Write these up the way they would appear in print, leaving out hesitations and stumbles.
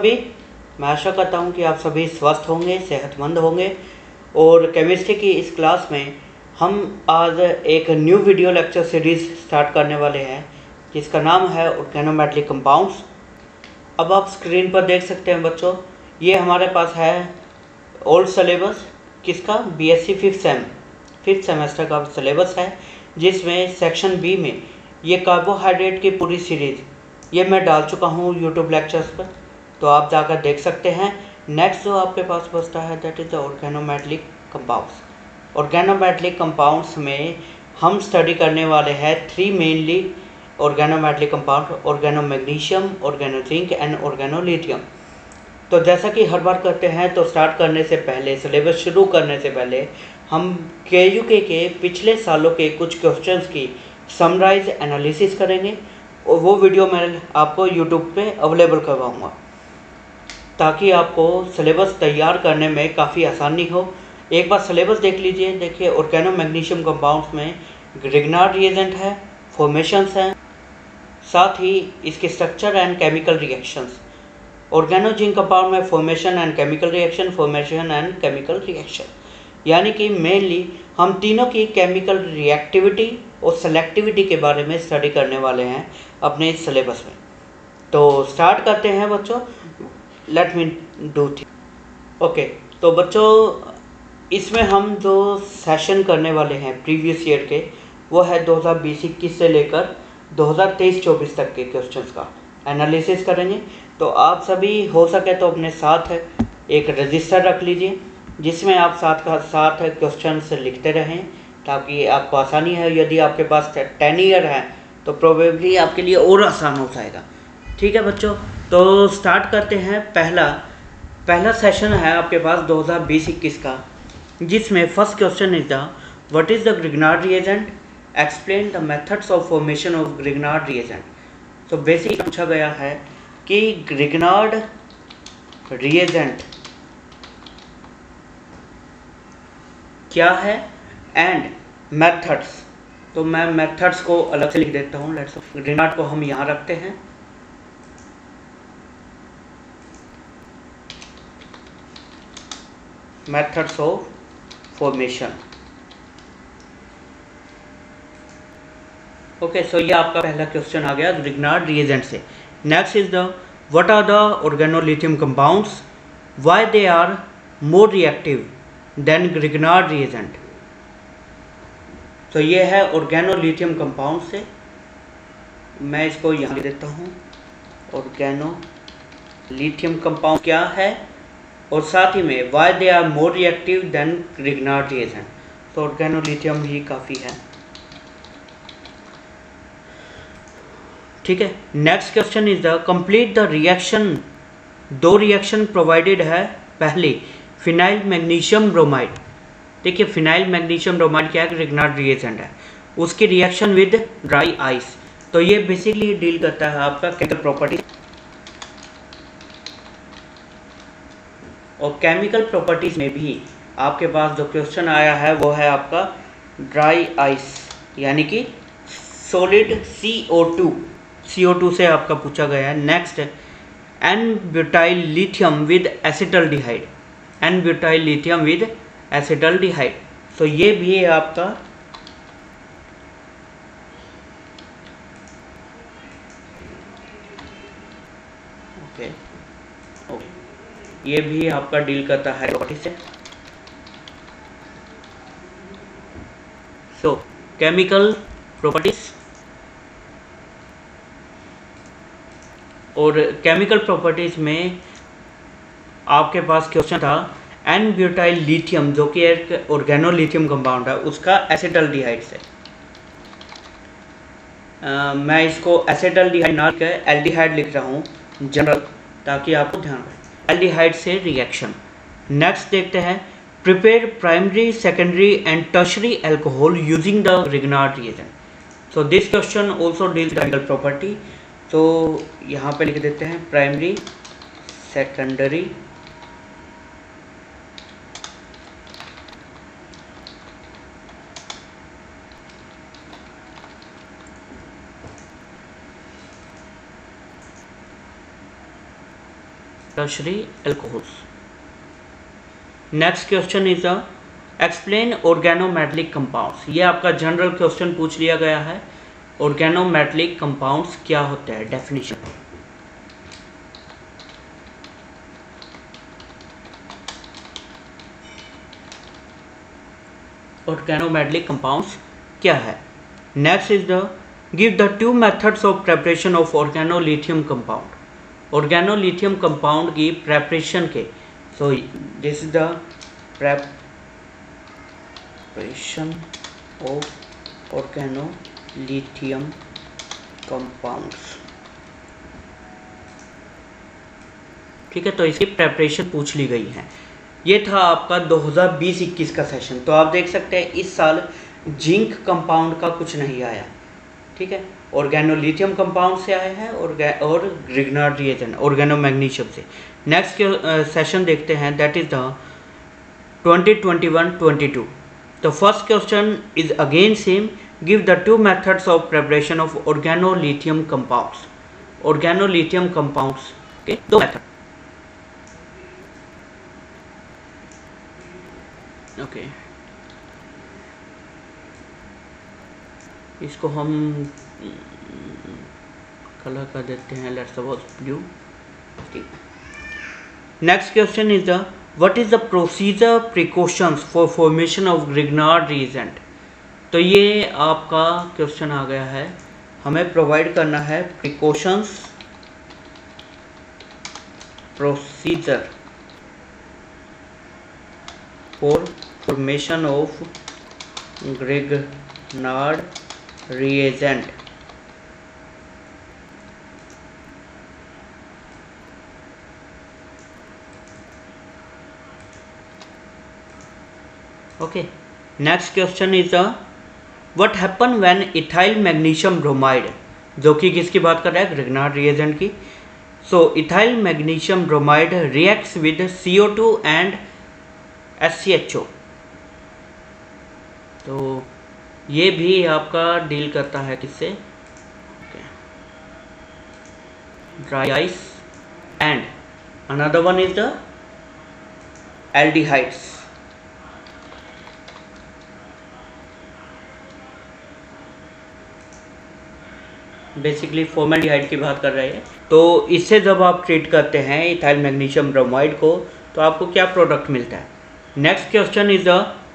सभी, मैं आशा करता हूँ कि आप सभी स्वस्थ होंगे, सेहतमंद होंगे। और केमिस्ट्री की इस क्लास में हम आज एक new video lecture series start करने वाले हैं जिसका नाम है ऑर्गेनोमेटेलिक कंपाउंड्स। अब आप स्क्रीन पर देख सकते हैं बच्चों, ये हमारे पास है ओल्ड सिलेबस किसका, बीएससी फिफ्थ सेमेस्टर का सिलेबस है, जिसमें सेक्शन बी में ये कार्बोहाइड्रेट की पूरी सीरीज़ ये मैं डाल चुका हूँ यूट्यूब लेक्चर्स पर, तो आप जाकर देख सकते हैं। नेक्स्ट जो आपके पास बचता है that is the organometallic compounds. Organometallic compounds में हम स्टडी करने वाले हैं three mainly organometallic compound, organomagnesium, organozinc and organolithium. तो जैसा कि हर बार करते हैं, तो स्टार्ट करने से पहले, सिलेबस शुरू करने से पहले हम केयूके के पिछले सालों के कुछ क्वेश्चंस की समराइज एनालिसिस करेंगे और वो वीडियो मैं आपको यूट्यूब पे अवेलेबल करवाऊँगा ताकि आपको सिलेबस तैयार करने में काफ़ी आसानी हो। एक बार सिलेबस देख लीजिए। देखिए, ऑर्गेनोमैग्नीशियम कंपाउंड्स में ग्रिग्नार्ड रिएजेंट है, फॉर्मेशंस हैं, साथ ही इसके structure and chemical reactions. Organozinc compound में फॉर्मेशन एंड केमिकल रिएक्शन, यानी कि मेनली हम तीनों की केमिकल रिएक्टिविटी और सेलेक्टिविटी के बारे में स्टडी करने वाले हैं अपने इस सिलेबस में। तो स्टार्ट करते हैं बच्चों, let me do thing. Okay, तो बच्चों इसमें हम जो सेशन करने वाले हैं प्रीवियस ईयर के, वो है 2020-21 से लेकर 2023-24 तक के क्वेश्चंस का एनालिसिस करेंगे। तो आप सभी हो सके तो अपने साथ एक रजिस्टर रख लीजिए जिसमें आप साथ क्वेश्चन लिखते रहें ताकि आपको आसानी है। यदि आपके पास 10 ईयर है तो प्रोबेबली आपके लिए और आसान हो जाएगा। ठीक है बच्चों, तो स्टार्ट करते हैं। पहला सेशन है आपके पास 2020-21 का, जिसमें first question is the what is the Grignard reagent, explain the methods of formation of Grignard reagent. तो बेसिक पूछा गया है कि ग्रिग्नार्ड रिएजेंट क्या है एंड मेथड्स। तो मैं मेथड्स को अलग से लिख देता हूँ। ग्रिग्नार्ड को हम यहाँ रखते हैं, methods of formation. Okay, so ये आपका पहला क्वेश्चन आ गया ग्रिग्नार्ड रिएजेंट से। Next is the what are the organolithium compounds, why they are more reactive than Grignard reagent. तो ये है ऑर्गेनोलिथियम कंपाउंड से, मैं इसको यहाँ लिख देता हूँ। ऑर्गेनोलिथियम कंपाउंड क्या है और साथ ही में why they are more reactive than Grignard reagent. तो ऑर्गेनोलिथियम ही काफ़ी है। ठीक है, next question is the complete the reaction. दो रिएक्शन प्रोवाइडेड है। पहली फिनाइल मैग्नीशियम ब्रोमाइड। देखिए, फिनाइल मैग्नीशियम ब्रोमाइड क्या है, ग्रिग्नार्ड रिएजेंट है। उसकी रिएक्शन विद ड्राई आइस। तो ये बेसिकली डील करता है आपका केमिकल प्रॉपर्टी, और केमिकल प्रॉपर्टीज में भी आपके पास जो क्वेश्चन आया है वो है आपका ड्राई आइस, यानी कि सॉलिड CO2 से आपका पूछा गया है। Next n butyl lithium with acetaldehyde, तो ये भी है आपका ये भी आपका डील करता है प्रॉपर्टी से। सो केमिकल प्रॉपर्टीज, और केमिकल प्रॉपर्टीज में आपके पास क्वेश्चन था एन ब्यूटाइल लिथियम, जो कि एक ऑर्गेनोलिथियम कंपाउंड है, उसका एसिटल्डिहाइड से। मैं इसको एसिटल्डिहाइड ना लिख एल्डिहाइड लिख रहा हूँ जनरल, ताकि आपको ध्यान रहे। एल्डिहाइड से रिएक्शन। नेक्स्ट देखते हैं prepare primary, secondary and tertiary alcohol using the Grignard reagent. So this question also deals chemical property. तो यहाँ पे लिख देते हैं primary, secondary tertiary alcohols. Next question is explain organometallic compounds. ये आपका जनरल क्वेश्चन पूछ लिया गया है। organometallic compounds क्या होते हैं, डेफिनेशन। organometallic compounds क्या है। Next is the give the two methods of preparation of organolithium compound. organolithium compound की प्रेपरेशन के, so this is the preparation of organolithium compounds। ठीक है, तो इसकी प्रेपरेशन पूछ ली गई है। ये था आपका 2020-21 का सेशन। तो आप देख सकते हैं इस साल जिंक कंपाउंड का कुछ नहीं आया। ठीक है, ऑर्गेनोलिथियम कंपाउंड से आया है और ग्रिग्नार्ड रिएजेंट ऑर्गेनोमैग्नीशियम से। नेक्स्ट सेशन देखते हैं, दैट इज द 2021-22। तो first question is again same, give the two methods of preparation of organolithium compounds. Organolithium compounds के दो मेथड। ओके, इसको हम कलर कर देते हैं, let's suppose blue. Next question is the what is the procedure precautions for formation of Grignard reagent. तो ये आपका क्वेश्चन आ गया है, हमें प्रोवाइड करना है precautions, procedure for formation of Grignard reagent. Okay, next question is what happen when ethyl magnesium bromide, जो कि किसकी बात कर रहा है, ग्रिग्नार्ड रिएजेंट की। So ethyl magnesium bromide reacts with CO2 and SCHO। तो ये भी आपका डील करता है किससे, dry ice, and another one is the aldehydes. Basically formaldehyde की बात कर रहे हैं। तो इससे जब आप ट्रीट करते हैं इथाइल मैग्नीशियम ब्रोमाइड को, तो आपको क्या प्रोडक्ट मिलता है। Next question is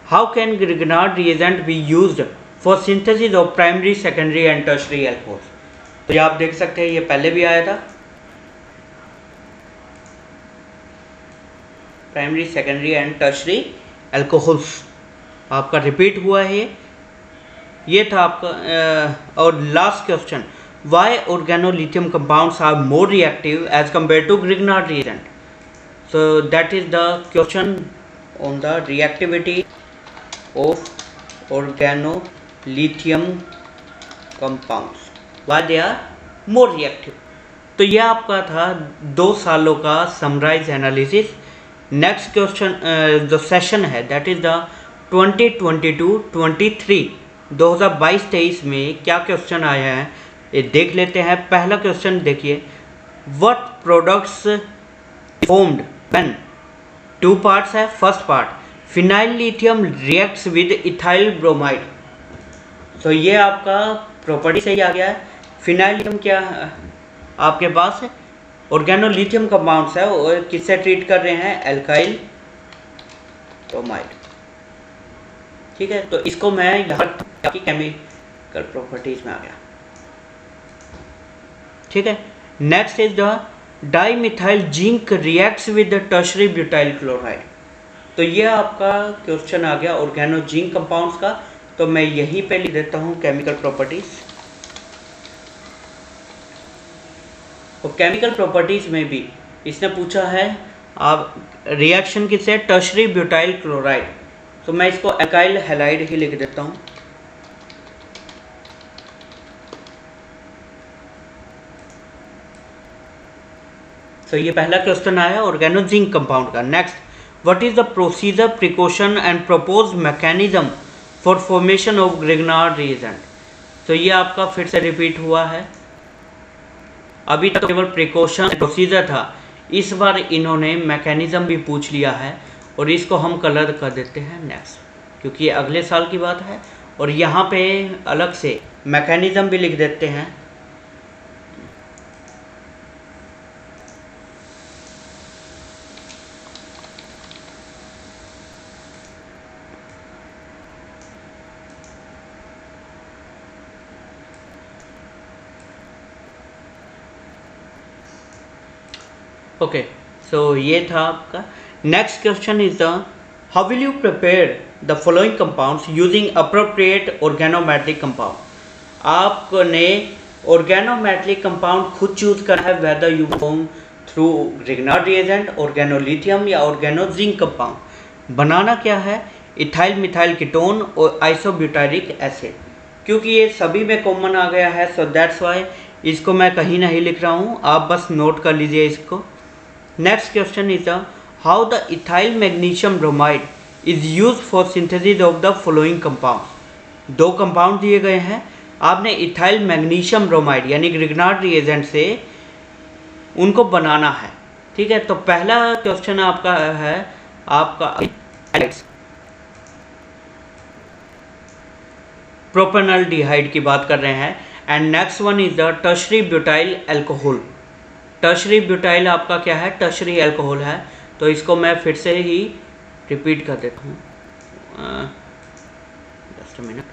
how can Grignard reagent be used for synthesis of primary, secondary and tertiary alcohols. तो ये आप देख सकते हैं, ये पहले भी आया था, primary, secondary and tertiary alcohols आपका रिपीट हुआ है। ये था आपका। और last question, why organolithium compounds are more reactive as compare to Grignard reagent. So that is the question on the reactivity of organolithium compounds, why they are more reactive। तो यह आपका था 2 सालों का समराइज एनालिसिस। नेक्स्ट क्वेश्चन जो session है that is the 2022-23 2022-23 में क्या क्वेश्चन आया है ये देख लेते हैं। पहला क्वेश्चन देखिए, what products formed when, 2 parts है। First part, phenyl lithium reacts with ethyl bromide. तो ये आपका प्रॉपर्टी से ही आ गया है। फिनाइल लिथियम क्या आपके पास है, ऑर्गेनोलिथियम कंपाउंड्स है, और किससे ट्रीट कर रहे हैं, एल्काइल ब्रोमाइड। ठीक है, तो इसको मैं यहाँ की केमिकल प्रॉपर्टीज में आ गया। ठीक है, next is the dimethyl zinc reacts with tertiary butyl chloride. तो ये आपका क्वेश्चन आ गया ऑर्गेनो जिंक कंपाउंड्स का। तो मैं यहीं पे लिख देता हूँ केमिकल प्रॉपर्टीज। और केमिकल प्रॉपर्टीज में भी इसने पूछा है आप रिएक्शन किससे, टर्शियरी ब्यूटाइल क्लोराइड। तो मैं इसको एल्काइल हैलाइड ही लिख देता हूँ। तो ये पहला क्वेश्चन आया ऑर्गेनो जिंक कंपाउंड का। Next, what is the procedure, precaution and propose mechanism for formation of Grignard reagent. तो ये आपका फिर से रिपीट हुआ है। अभी तक केवल प्रिकॉशन प्रोसीजर था, इस बार इन्होंने मैकेनिज़्म भी पूछ लिया है और इसको हम कलर कर देते हैं नेक्स्ट, क्योंकि ये अगले साल की बात है। और यहाँ पे अलग से मैकेनिज़्म भी लिख देते हैं। ओके, सो ये था आपका। Next question is the how will you prepare the following compounds using appropriate organometric compound. आपने ऑर्गेनोमेट्रिक कंपाउंड खुद चूज करना है, whether you form through Grignard reagent, organolithium या ऑर्गेनोजिंक कंपाउंड। बनाना क्या है, इथाइल मिथाइल कीटोन और आइसोब्यूटारिक एसिड, क्योंकि ये सभी में कॉमन आ गया है, सो दैट्स वाई इसको मैं कहीं नहीं लिख रहा हूँ, आप बस नोट कर लीजिए इसको। Next question is how the ethyl magnesium bromide is use for synthesis of the following compound. दो कंपाउंड दिए गए हैं, आपने इथाइल मैग्नीशियम ब्रोमाइड यानी ग्रिग्नार्ड रिएजेंट से उनको बनाना है। ठीक है, तो पहला क्वेश्चन आपका है आपका प्रोपेनॉल्डिहाइड की बात कर रहे हैं। And next one is the tertiary butyl alcohol. Tertiary butyl आपका क्या है, टर्शरी अल्कोहल है, तो इसको मैं फिर से ही रिपीट कर देता हूँ, just a minute.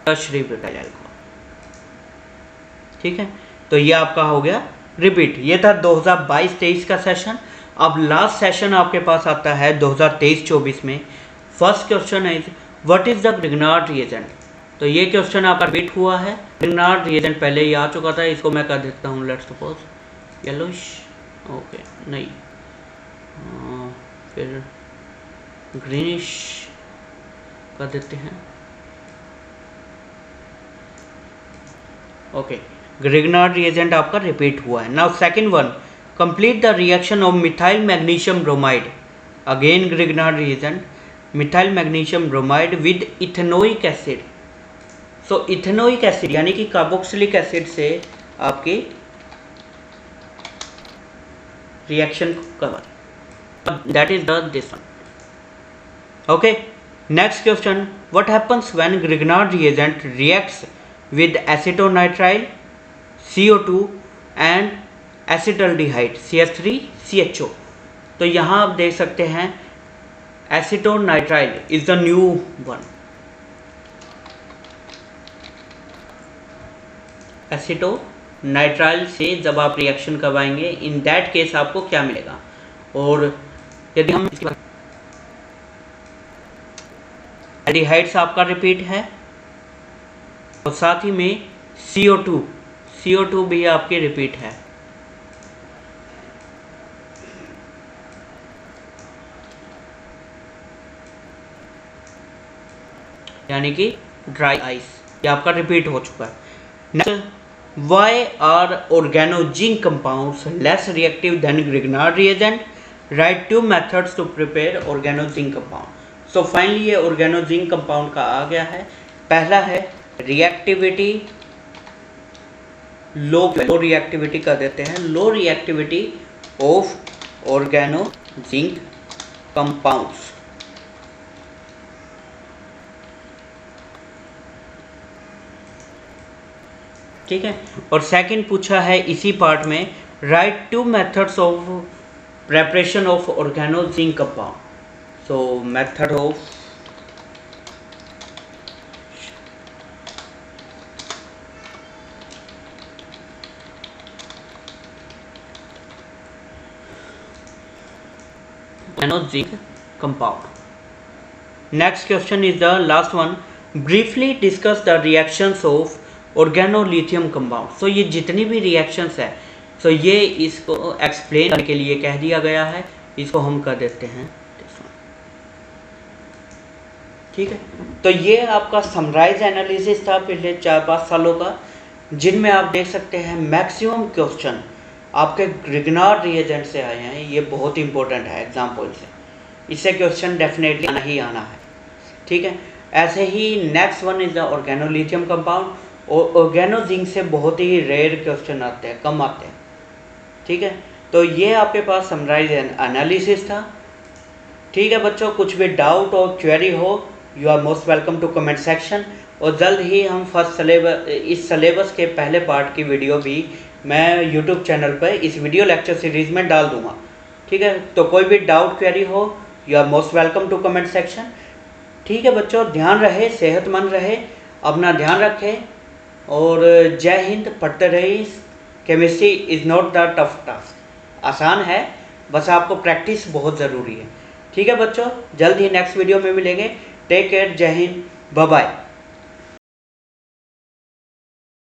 Tertiary butyl alcohol, ठीक है, तो ये आपका हो गया रिपीट। ये था 2022-23 का सेशन। अब लास्ट सेशन आपके पास आता है 2023-24 में। फर्स्ट क्वेश्चन है what is the Grignard reagent. तो ये क्वेश्चन आपका रिपीट हुआ है। ग्रिग्नार्ड रिएजेंट पहले ही आ चुका था, इसको मैं कर देता हूँ, लेट्स सपोज येलोइश, ओके नहीं, फिर ग्रीनिश कर देते हैं, ओके। ग्रिग्नार्ड रिएजेंट आपका रिपीट हुआ है। Now second one, complete the reaction of methyl magnesium bromide. Again Grignard reagent, methyl magnesium bromide with ethanoic acid. So ethanoic acid यानी कि कार्बोक्सिलिक एसिड से आपकी reaction cover, that is the this one, okay. Next question, what happens when Grignard reagent reacts with acetonitrile CO2 and acetaldehyde CH3CHO। तो यहाँ आप देख सकते हैं acetonitrile is the new one. Acetonitrile से जब आप रिएक्शन करवाएंगे, इन दैट केस आपको क्या मिलेगा। और यदि हम एल्डिहाइड्स आपका रिपीट है और साथ ही में CO2 भी आपकी रिपीट है। यानी कि ड्राई आइस, ये आपका रिपीट हो चुका है। Next, why are organozinc compounds less reactive than Grignard reagent. Write 2 methods to prepare organozinc compound. So finally ये ऑर्गेनोजिंक कंपाउंड का आ गया है। पहला है रिएक्टिविटी लो रिएक्टिविटी कर देते हैं, low reactivity of organozinc compounds. ठीक है, और सेकंड पूछा है इसी पार्ट में, write 2 methods of preparation of organozinc compound. So method of organozinc compound. Next question is the last one, briefly discuss the reactions of organolithium compound. So ये जितनी भी रिएक्शंस है, सो ये इसको एक्सप्लेन करने के लिए कह दिया गया है, इसको हम कर देते हैं। ठीक है, तो ये आपका समराइज एनालिसिस था पिछले 4-5 सालों का, जिनमें आप देख सकते हैं मैक्सिमम क्वेश्चन आपके ग्रिग्नार्ड रिएजेंट से आए हैं। ये बहुत इंपॉर्टेंट है एग्जाम पॉइंट से, इससे क्वेश्चन डेफिनेटली आना ही आना है। ठीक है, ऐसे ही next one is the organolithium compound. और ऑर्गेनोजिंक से बहुत ही रेयर क्वेश्चन आते हैं, कम आते हैं। ठीक है, तो ये आपके पास समराइज एनालिसिस था। ठीक है बच्चों, कुछ भी डाउट और क्वेरी हो, you are most welcome to comment section. और जल्द ही हम इस सिलेबस के पहले पार्ट की वीडियो भी मैं यूट्यूब चैनल पर इस वीडियो लेक्चर सीरीज़ में डाल दूंगा। ठीक है, तो कोई भी डाउट क्वेरी हो, you are most welcome to comment section. ठीक है बच्चों, ध्यान रहे, सेहतमंद रहे, अपना ध्यान रखें और जय हिंद। पढ़ते रहिए। Chemistry is not the tough task, आसान है, बस आपको प्रैक्टिस बहुत ज़रूरी है। ठीक है बच्चों, जल्द ही नेक्स्ट वीडियो में मिलेंगे। टेक केयर, जय हिंद, बाय बाय।